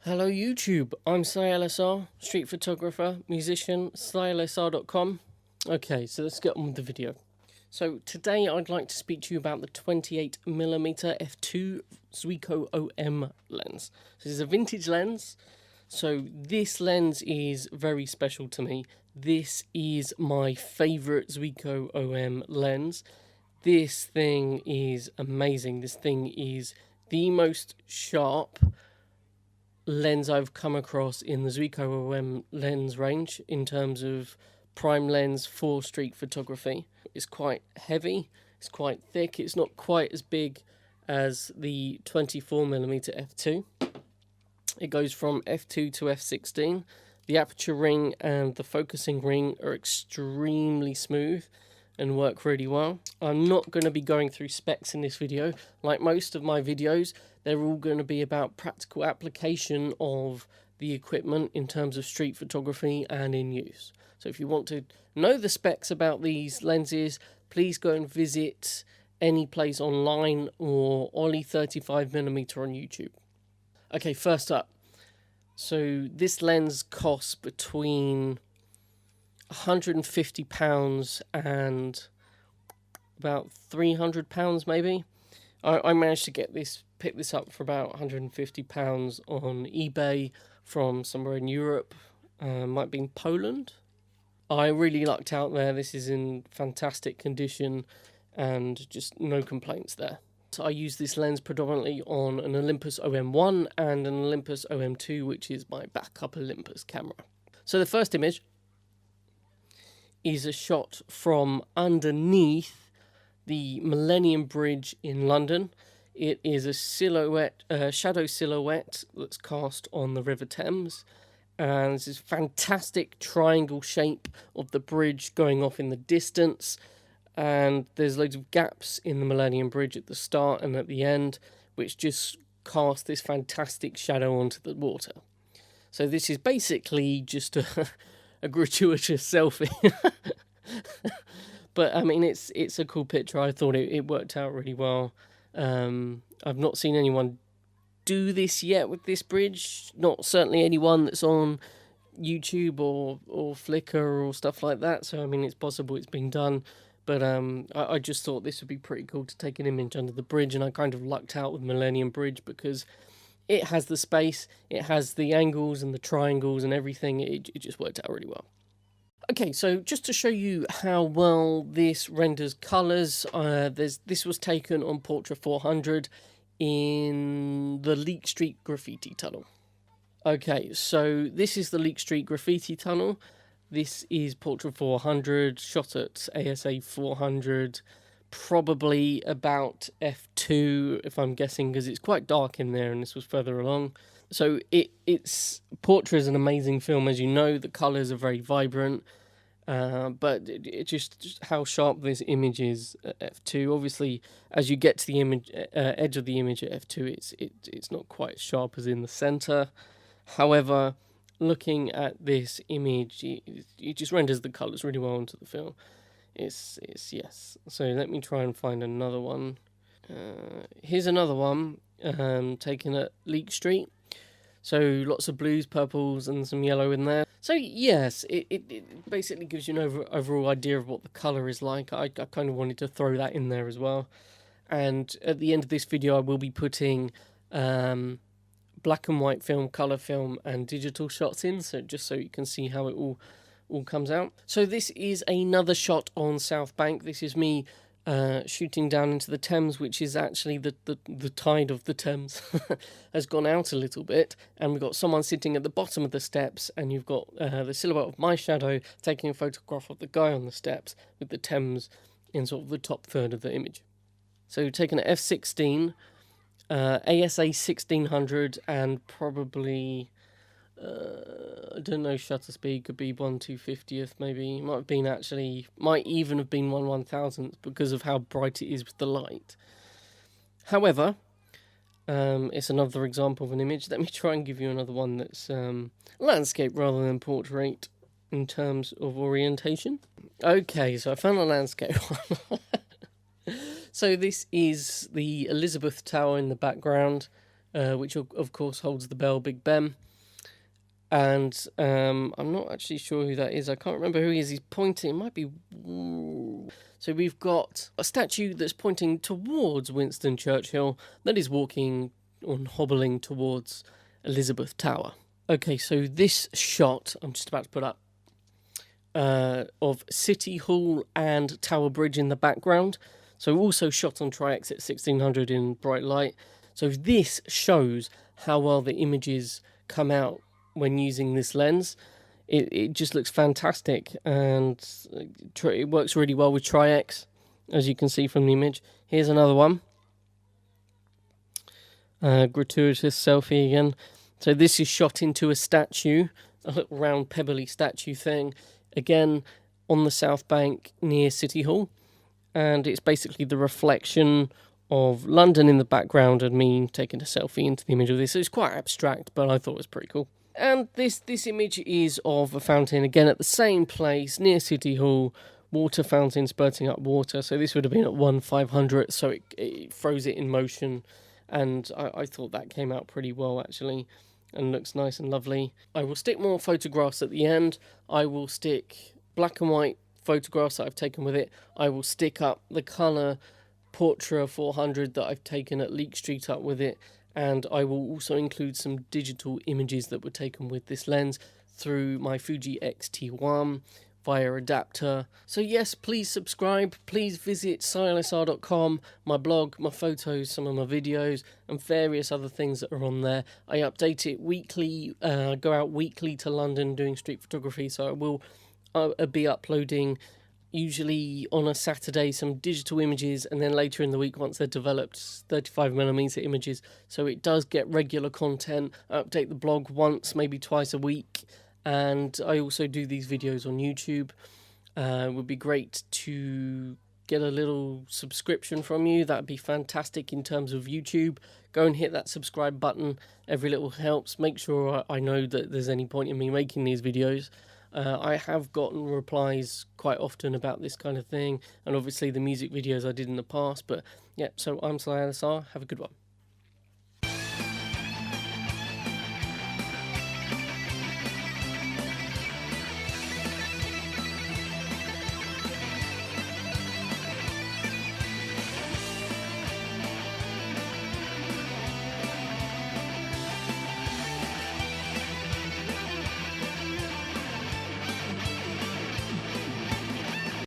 Hello YouTube, I'm slyelessar, street photographer, musician, slyelessar.com. Okay, so let's get on with the video. So today I'd like to speak to you about the 28mm f2 Zuiko OM lens. So this is a vintage lens, so this lens is very special to me. This is my favourite Zuiko OM lens. This thing is amazing. This thing is the most sharp lens I've come across in the Zuiko OM lens range in terms of prime lens for street photography. It's quite heavy, it's quite thick, it's not quite as big as the 24mm f2. It goes from f2 to f16. The aperture ring and the focusing ring are extremely smooth and work really well. I'm not going to be going through specs in this video. Like most of my videos, they're all going to be about practical application of the equipment in terms of street photography and in use. So if you want to know the specs about these lenses, please go and visit any place online or Ollie 35mm on YouTube. Okay, first up. So this lens costs between £150 and about £300 maybe. I managed to pick this up for about £150 on eBay from somewhere in Europe, might be in Poland. I really lucked out there. This is in fantastic condition and just no complaints there. So I use this lens predominantly on an Olympus OM1 and an Olympus OM2, which is my backup Olympus camera. So the first image is a shot from underneath the Millennium Bridge in London. It is a silhouette, shadow silhouette that's cast on the River Thames. And this is fantastic triangle shape of the bridge going off in the distance. And there's loads of gaps in the Millennium Bridge at the start and at the end, which just cast this fantastic shadow onto the water. So this is basically just a gratuitous selfie. But I mean, it's a cool picture. I thought it worked out really well. I've not seen anyone do this yet with this bridge. Not certainly anyone that's on YouTube or Flickr or stuff like that. So I mean, it's possible it's been done. But I just thought this would be pretty cool to take an image under the bridge, and I kind of lucked out with Millennium Bridge because it has the space, it has the angles and the triangles and everything. It just worked out really well. Okay, so just to show you how well this renders colours, this was taken on Portra 400 in the Leek Street Graffiti Tunnel. Okay, so this is the Leek Street Graffiti Tunnel. This is Portra 400, shot at ASA 400, probably about f2 if I'm guessing, because it's quite dark in there and this was further along. So Portra is an amazing film, as you know. The colours are very vibrant, but it just how sharp this image is at f2. Obviously, as you get to the image edge of the image at f2, it's not quite as sharp as in the centre. However, looking at this image, it just renders the colours really well into the film. It's yes. So let me try and find another one. Here's another one taken at Leek Street. So lots of blues, purples and some yellow in there. So yes, it basically gives you an overall idea of what the colour is like. I kind of wanted to throw that in there as well. And at the end of this video I will be putting black and white film, colour film and digital shots in, so just so you can see how it all comes out. So this is another shot on South Bank. This is me shooting down into the Thames, which is actually the tide of the Thames has gone out a little bit, and we've got someone sitting at the bottom of the steps, and you've got the silhouette of my shadow taking a photograph of the guy on the steps with the Thames in sort of the top third of the image. So taken at f16, ASA 1600, and probably I don't know, shutter speed could be 1/250th maybe. Might even have been 1/1000th because of how bright it is with the light. However, it's another example of an image. Let me try and give you another one that's landscape rather than portrait in terms of orientation. Okay, so I found a landscape one. So this is the Elizabeth Tower in the background. which of course holds the bell Big Ben. And I'm not actually sure who that is. I can't remember who he is. He's pointing. It might be... So we've got a statue that's pointing towards Winston Churchill that is walking or hobbling towards Elizabeth Tower. Okay, so this shot I'm just about to put up of City Hall and Tower Bridge in the background. So also shot on Tri-X at 1600 in bright light. So this shows how well the images come out when using this lens. It just looks fantastic, and it works really well with Tri-X, as you can see from the image. Here's another one. Gratuitous selfie again. So this is shot into a statue, a little round pebbly statue thing, again on the South Bank near City Hall, and it's basically the reflection of London in the background and me taking a selfie into the image of this. So it's quite abstract, but I thought it was pretty cool. And this image is of a fountain, again at the same place, near City Hall, water fountain spurting up water. So this would have been at 1/500, so it throws it in motion. And I thought that came out pretty well, actually, and looks nice and lovely. I will stick more photographs at the end. I will stick black and white photographs that I've taken with it. I will stick up the colour Portra 400 that I've taken at Leek Street up with it. And I will also include some digital images that were taken with this lens through my Fuji X-T1 via adapter. So yes, please subscribe. Please visit slyelessar.com, my blog, my photos, some of my videos, and various other things that are on there. I update it weekly. Go out weekly to London doing street photography, so I will be uploading usually on a Saturday some digital images, and then later in the week, once they're developed, 35mm images. So it does get regular content. I update the blog once, maybe twice a week, and I also do these videos on YouTube. It would be great to get a little subscription from you. That'd be fantastic in terms of YouTube. Go and hit that subscribe button. Every little helps. Make sure I know that there's any point in me making these videos. I have gotten replies quite often about this kind of thing, and obviously the music videos I did in the past. But yeah, so I'm slyelessar. Have a good one.